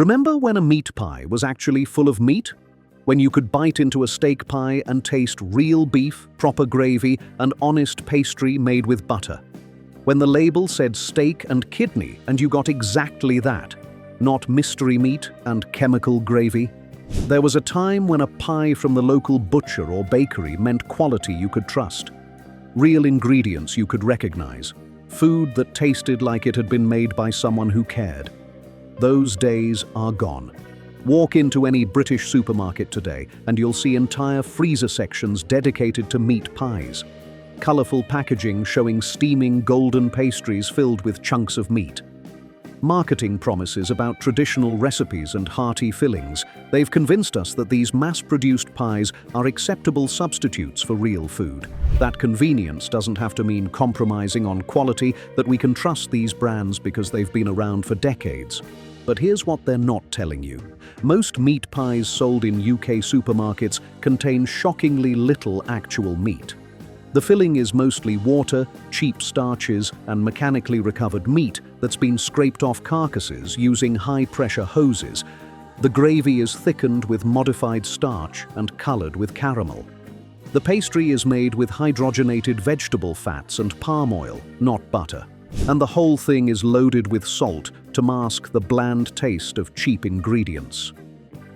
Remember when a meat pie was actually full of meat? When you could bite into a steak pie and taste real beef, proper gravy, and honest pastry made with butter? When the label said steak and kidney and you got exactly that, not mystery meat and chemical gravy? There was a time when a pie from the local butcher or bakery meant quality you could trust. Real ingredients you could recognize. Food that tasted like it had been made by someone who cared. Those days are gone. Walk into any British supermarket today and you'll see entire freezer sections dedicated to meat pies. Colorful packaging showing steaming golden pastries filled with chunks of meat. Marketing promises about traditional recipes and hearty fillings. They've convinced us that these mass-produced pies are acceptable substitutes for real food. That convenience doesn't have to mean compromising on quality, that we can trust these brands because they've been around for decades. But here's what they're not telling you. Most meat pies sold in UK supermarkets contain shockingly little actual meat. The filling is mostly water, cheap starches, and mechanically recovered meat that's been scraped off carcasses using high-pressure hoses. The gravy is thickened with modified starch and colored with caramel. The pastry is made with hydrogenated vegetable fats and palm oil, not butter. And the whole thing is loaded with salt to mask the bland taste of cheap ingredients.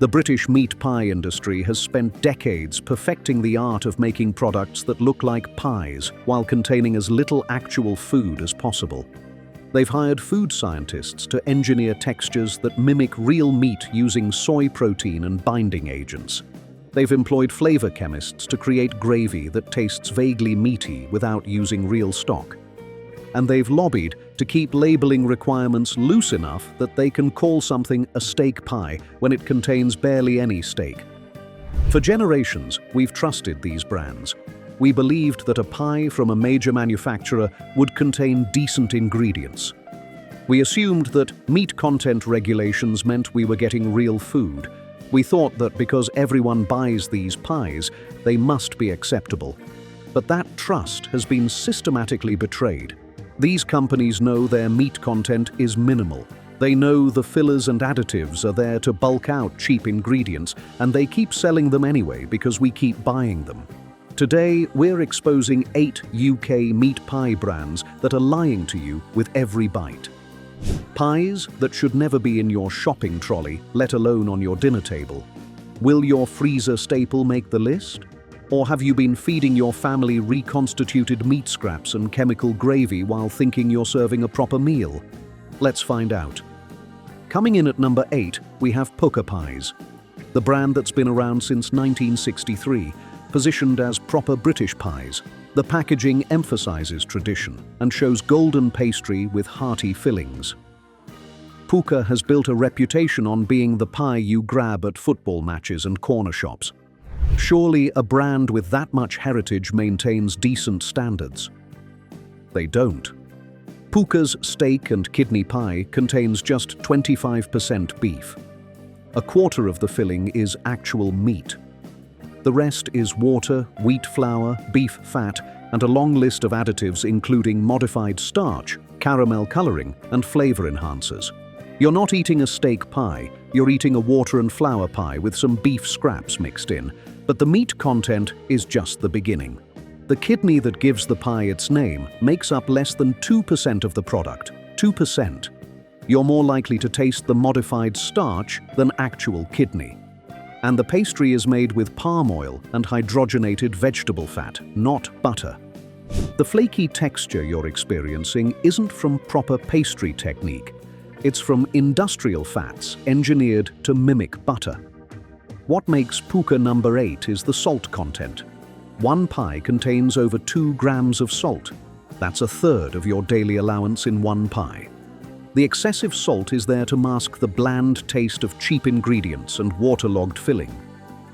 The British meat pie industry has spent decades perfecting the art of making products that look like pies while containing as little actual food as possible. They've hired food scientists to engineer textures that mimic real meat using soy protein and binding agents. They've employed flavor chemists to create gravy that tastes vaguely meaty without using real stock. And they've lobbied to keep labeling requirements loose enough that they can call something a steak pie when it contains barely any steak. For generations, we've trusted these brands. We believed that a pie from a major manufacturer would contain decent ingredients. We assumed that meat content regulations meant we were getting real food. We thought that because everyone buys these pies, they must be acceptable. But that trust has been systematically betrayed. These companies know their meat content is minimal. They know the fillers and additives are there to bulk out cheap ingredients, and they keep selling them anyway because we keep buying them. Today, we're exposing 8 UK meat pie brands that are lying to you with every bite. Pies that should never be in your shopping trolley, let alone on your dinner table. Will your freezer staple make the list? Or have you been feeding your family reconstituted meat scraps and chemical gravy while thinking you're serving a proper meal? Let's find out. Coming in at number 8, we have Pukka Pies, the brand that's been around since 1963, positioned as proper British pies. The packaging emphasizes tradition and shows golden pastry with hearty fillings. Pukka has built a reputation on being the pie you grab at football matches and corner shops. Surely a brand with that much heritage maintains decent standards. They don't. Pukka's steak and kidney pie contains just 25% beef. A quarter of the filling is actual meat. The rest is water, wheat flour, beef fat, and a long list of additives including modified starch, caramel coloring, and flavor enhancers. You're not eating a steak pie, you're eating a water and flour pie with some beef scraps mixed in. But the meat content is just the beginning. The kidney that gives the pie its name makes up less than 2% of the product. 2%. You're more likely to taste the modified starch than actual kidney. And the pastry is made with palm oil and hydrogenated vegetable fat, not butter. The flaky texture you're experiencing isn't from proper pastry technique. It's from industrial fats engineered to mimic butter. What makes Pukka number 8 is the salt content. One pie contains over 2 grams of salt. That's a third of your daily allowance in one pie. The excessive salt is there to mask the bland taste of cheap ingredients and waterlogged filling.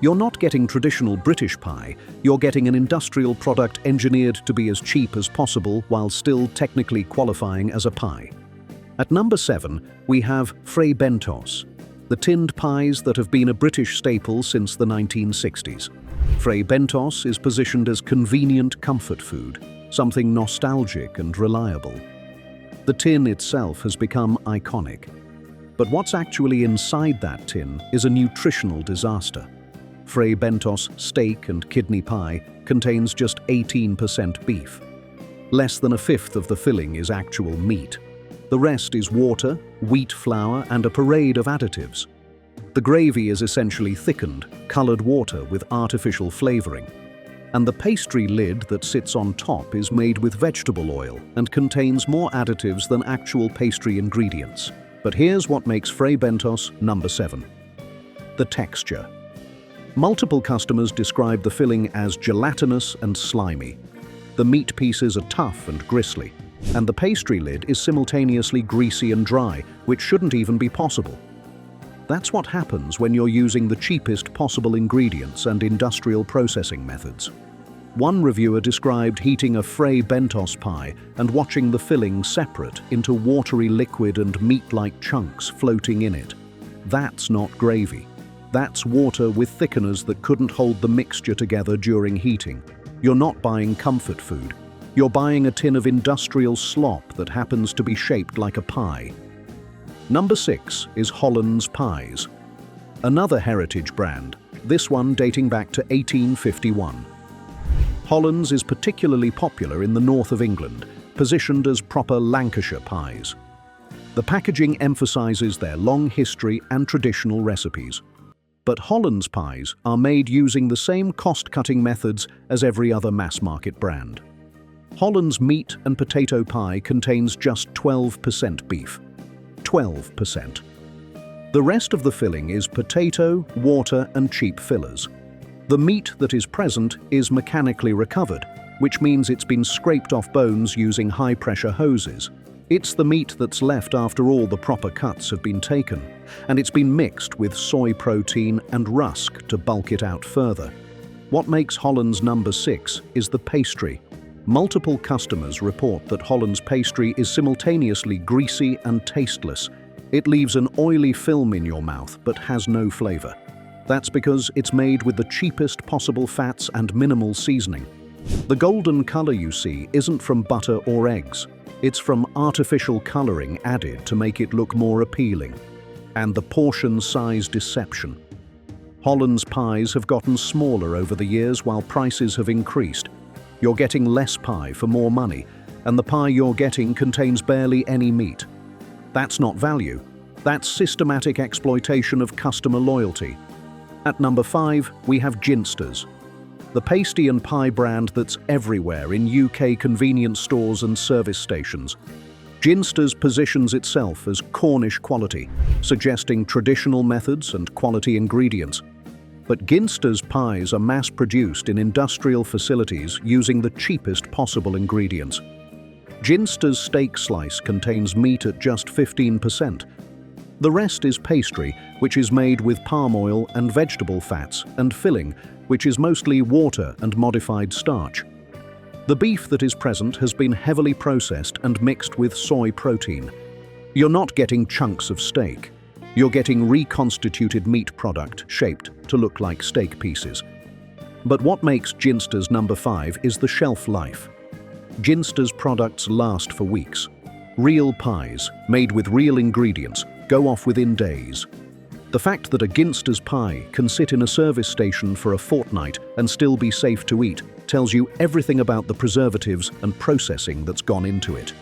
You're not getting traditional British pie, you're getting an industrial product engineered to be as cheap as possible while still technically qualifying as a pie. At number 7, we have Fray Bentos, the tinned pies that have been a British staple since the 1960s. Fray Bentos is positioned as convenient comfort food, something nostalgic and reliable. The tin itself has become iconic. But what's actually inside that tin is a nutritional disaster. Fray Bentos steak and kidney pie contains just 18% beef. Less than a fifth of the filling is actual meat. The rest is water, wheat flour, and a parade of additives. The gravy is essentially thickened, colored water with artificial flavoring. And the pastry lid that sits on top is made with vegetable oil and contains more additives than actual pastry ingredients. But here's what makes Fray Bentos number 7. The texture. Multiple customers describe the filling as gelatinous and slimy. The meat pieces are tough and gristly, and the pastry lid is simultaneously greasy and dry, which shouldn't even be possible. That's what happens when you're using the cheapest possible ingredients and industrial processing methods. One reviewer described heating a Fray Bentos pie and watching the filling separate into watery liquid and meat-like chunks floating in it. That's not gravy. That's water with thickeners that couldn't hold the mixture together during heating. You're not buying comfort food. You're buying a tin of industrial slop that happens to be shaped like a pie. Number 6 is Holland's Pies. Another heritage brand, this one dating back to 1851. Holland's is particularly popular in the north of England, positioned as proper Lancashire pies. The packaging emphasizes their long history and traditional recipes. But Holland's pies are made using the same cost-cutting methods as every other mass-market brand. Holland's meat and potato pie contains just 12% beef. 12%. The rest of the filling is potato, water, and cheap fillers. The meat that is present is mechanically recovered, which means it's been scraped off bones using high-pressure hoses. It's the meat that's left after all the proper cuts have been taken, and it's been mixed with soy protein and rusk to bulk it out further. What makes Holland's number 6 is the pastry. Multiple customers report that Holland's pastry is simultaneously greasy and tasteless. It leaves an oily film in your mouth but has no flavor. That's because it's made with the cheapest possible fats and minimal seasoning. The golden color you see isn't from butter or eggs. It's from artificial coloring added to make it look more appealing. And the portion size deception. Holland's pies have gotten smaller over the years while prices have increased. You're getting less pie for more money, and the pie you're getting contains barely any meat. That's not value. That's systematic exploitation of customer loyalty. At number 5, we have Ginsters, the pasty and pie brand that's everywhere in UK convenience stores and service stations. Ginsters positions itself as Cornish quality, suggesting traditional methods and quality ingredients. But Ginsters pies are mass-produced in industrial facilities using the cheapest possible ingredients. Ginsters steak slice contains meat at just 15%. The rest is pastry, which is made with palm oil and vegetable fats, and filling, which is mostly water and modified starch. The beef that is present has been heavily processed and mixed with soy protein. You're not getting chunks of steak. You're getting reconstituted meat product shaped to look like steak pieces. But what makes Ginsters number 5 is the shelf life. Ginsters products last for weeks. Real pies, made with real ingredients, go off within days. The fact that a Ginsters pie can sit in a service station for a fortnight and still be safe to eat tells you everything about the preservatives and processing that's gone into it.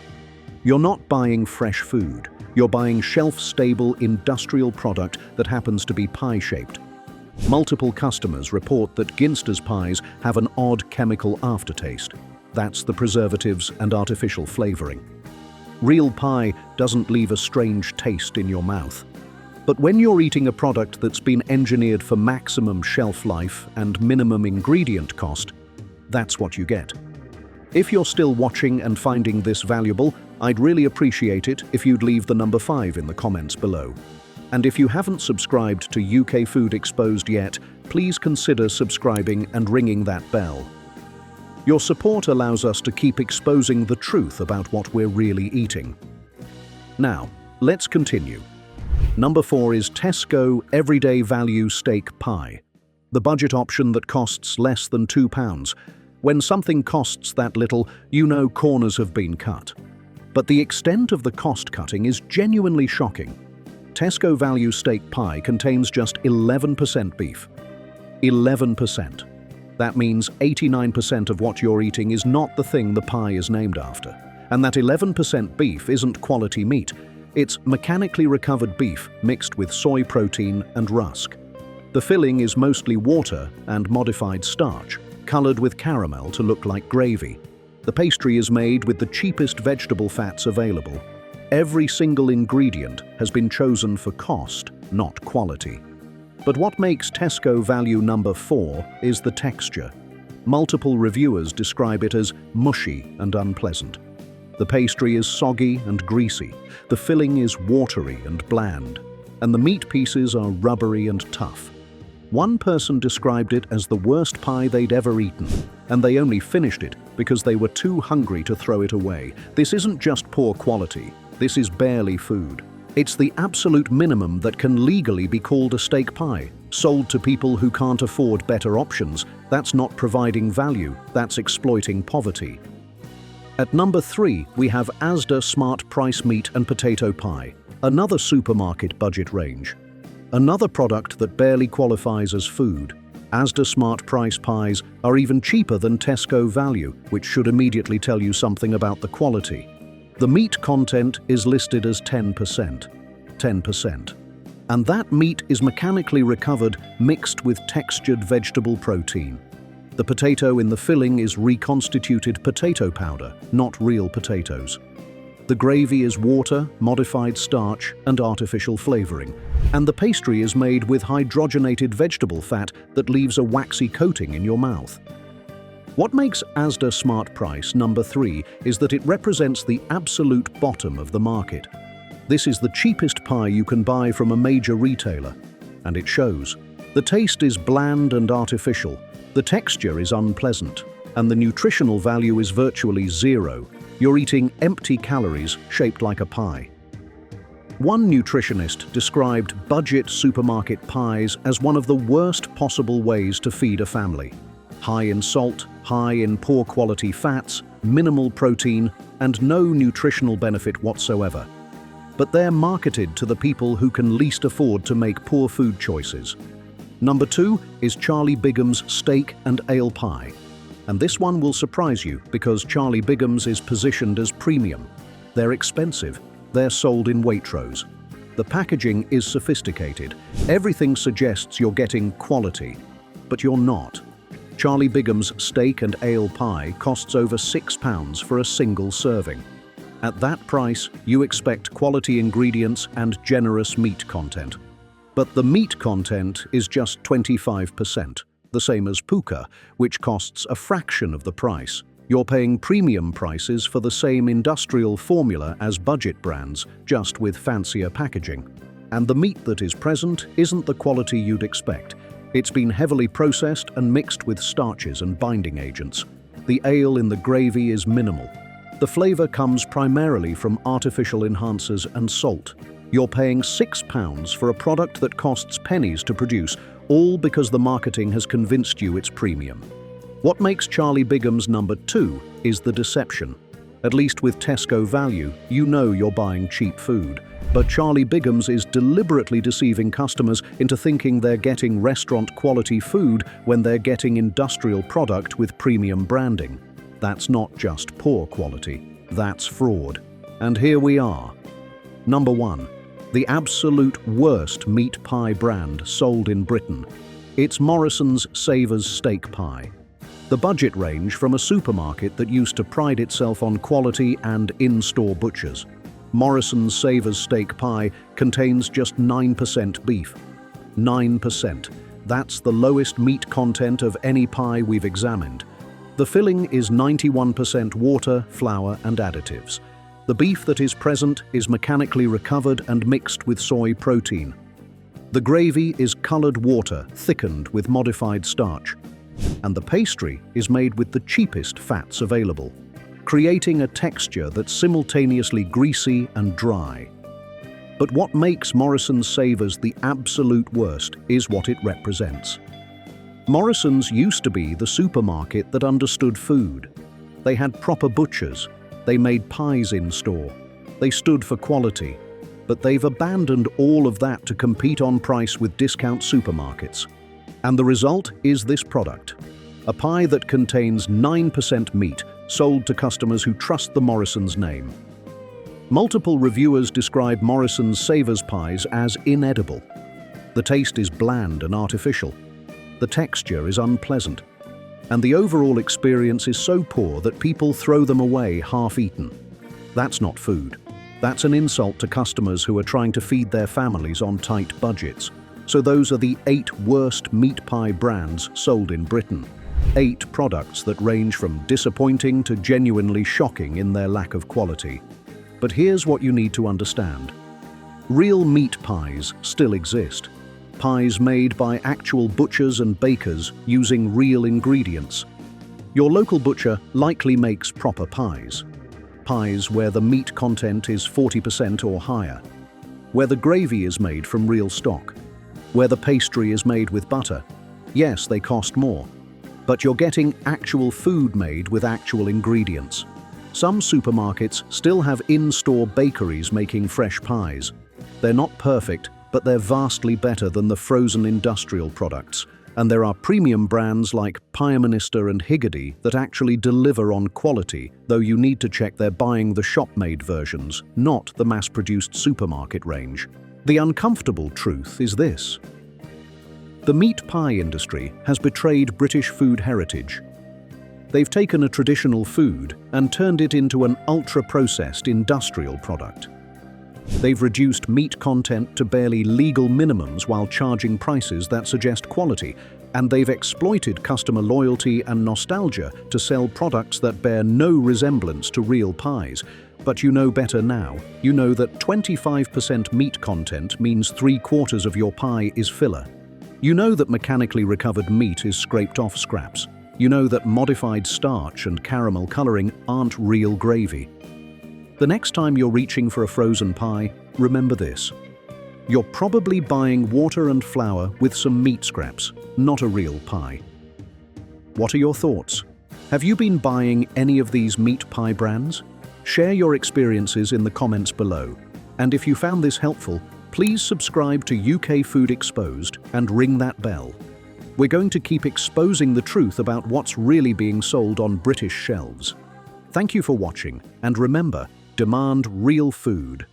You're not buying fresh food. You're buying shelf-stable industrial product that happens to be pie-shaped. Multiple customers report that Ginsters pies have an odd chemical aftertaste. That's the preservatives and artificial flavoring. Real pie doesn't leave a strange taste in your mouth. But when you're eating a product that's been engineered for maximum shelf life and minimum ingredient cost, that's what you get. If you're still watching and finding this valuable, I'd really appreciate it if you'd leave the number 5 in the comments below. And if you haven't subscribed to UK Food Exposed yet, please consider subscribing and ringing that bell. Your support allows us to keep exposing the truth about what we're really eating. Now, let's continue. Number 4 is Tesco Everyday Value Steak Pie, the budget option that costs less than £2. When something costs that little, you know corners have been cut. But the extent of the cost cutting is genuinely shocking. Tesco Value steak pie contains just 11% beef. 11%. That means 89% of what you're eating is not the thing the pie is named after. And that 11% beef isn't quality meat. It's mechanically recovered beef mixed with soy protein and rusk. The filling is mostly water and modified starch, colored with caramel to look like gravy. The pastry is made with the cheapest vegetable fats available. Every single ingredient has been chosen for cost, not quality. But what makes Tesco Value number 4 is the texture. Multiple reviewers describe it as mushy and unpleasant. The pastry is soggy and greasy, the filling is watery and bland, and the meat pieces are rubbery and tough. One person described it as the worst pie they'd ever eaten, and they only finished it because they were too hungry to throw it away. This isn't just poor quality, this is barely food. It's the absolute minimum that can legally be called a steak pie, sold to people who can't afford better options. That's not providing value, that's exploiting poverty. At number 3, we have Asda Smart Price Meat and Potato Pie, another supermarket budget range. Another product that barely qualifies as food. Asda Smart Price pies are even cheaper than Tesco Value, which should immediately tell you something about the quality. The meat content is listed as 10%. 10%. And that meat is mechanically recovered, mixed with textured vegetable protein. The potato in the filling is reconstituted potato powder, not real potatoes. The gravy is water, modified starch, and artificial flavoring. And the pastry is made with hydrogenated vegetable fat that leaves a waxy coating in your mouth. What makes Asda Smart Price number 3 is that it represents the absolute bottom of the market. This is the cheapest pie you can buy from a major retailer, and it shows. The taste is bland and artificial, the texture is unpleasant, and the nutritional value is virtually zero. You're eating empty calories shaped like a pie. One nutritionist described budget supermarket pies as one of the worst possible ways to feed a family. High in salt, high in poor quality fats, minimal protein, and no nutritional benefit whatsoever. But they're marketed to the people who can least afford to make poor food choices. Number 2 is Charlie Bigham's steak and ale pie. And this one will surprise you because Charlie Bigham's is positioned as premium. They're expensive. They're sold in Waitrose. The packaging is sophisticated. Everything suggests you're getting quality, but you're not. Charlie Bigham's steak and ale pie costs over £6 for a single serving. At that price, you expect quality ingredients and generous meat content. But the meat content is just 25%, the same as Pukka, which costs a fraction of the price. You're paying premium prices for the same industrial formula as budget brands, just with fancier packaging. And the meat that is present isn't the quality you'd expect. It's been heavily processed and mixed with starches and binding agents. The ale in the gravy is minimal. The flavor comes primarily from artificial enhancers and salt. You're paying £6 for a product that costs pennies to produce, all because the marketing has convinced you it's premium. What makes Charlie Bigham's number 2 is the deception. At least with Tesco Value, you know you're buying cheap food. But Charlie Bigham's is deliberately deceiving customers into thinking they're getting restaurant-quality food when they're getting industrial product with premium branding. That's not just poor quality, that's fraud. And here we are. Number 1. The absolute worst meat pie brand sold in Britain. It's Morrison's Savers Steak Pie. The budget range from a supermarket that used to pride itself on quality and in-store butchers. Morrison's Savers Steak Pie contains just 9% beef. 9%. That's the lowest meat content of any pie we've examined. The filling is 91% water, flour, and additives. The beef that is present is mechanically recovered and mixed with soy protein. The gravy is colored water thickened with modified starch. And the pastry is made with the cheapest fats available, creating a texture that's simultaneously greasy and dry. But what makes Morrison's Savers the absolute worst is what it represents. Morrison's used to be the supermarket that understood food. They had proper butchers. They made pies in store. They stood for quality. but they've abandoned all of that to compete on price with discount supermarkets. And the result is this product. A pie that contains 9% meat, sold to customers who trust the Morrison's name. Multiple reviewers describe Morrison's Savers pies as inedible. The taste is bland and artificial. The texture is unpleasant. And the overall experience is so poor that people throw them away half-eaten. That's not food. That's an insult to customers who are trying to feed their families on tight budgets. So those are the 8 worst meat pie brands sold in Britain. 8 products that range from disappointing to genuinely shocking in their lack of quality. But here's what you need to understand. Real meat pies still exist. Pies made by actual butchers and bakers using real ingredients. Your local butcher likely makes proper pies. Pies where the meat content is 40% or higher. Where the gravy is made from real stock. Where the pastry is made with butter. Yes, they cost more. But you're getting actual food made with actual ingredients. Some supermarkets still have in-store bakeries making fresh pies. They're not perfect, but they're vastly better than the frozen industrial products. And there are premium brands like Pieminister and Higgidy that actually deliver on quality, though you need to check they're buying the shop-made versions, not the mass-produced supermarket range. The uncomfortable truth is this. The meat pie industry has betrayed British food heritage. They've taken a traditional food and turned it into an ultra-processed industrial product. They've reduced meat content to barely legal minimums while charging prices that suggest quality, and they've exploited customer loyalty and nostalgia to sell products that bear no resemblance to real pies. But you know better now. You know that 25% meat content means 3/4 of your pie is filler. You know that mechanically recovered meat is scraped off scraps. You know that modified starch and caramel coloring aren't real gravy. The next time you're reaching for a frozen pie, remember this. You're probably buying water and flour with some meat scraps, not a real pie. What are your thoughts? Have you been buying any of these meat pie brands? Share your experiences in the comments below. And if you found this helpful, please subscribe to UK Food Exposed and ring that bell. We're going to keep exposing the truth about what's really being sold on British shelves. Thank you for watching, and remember, demand real food.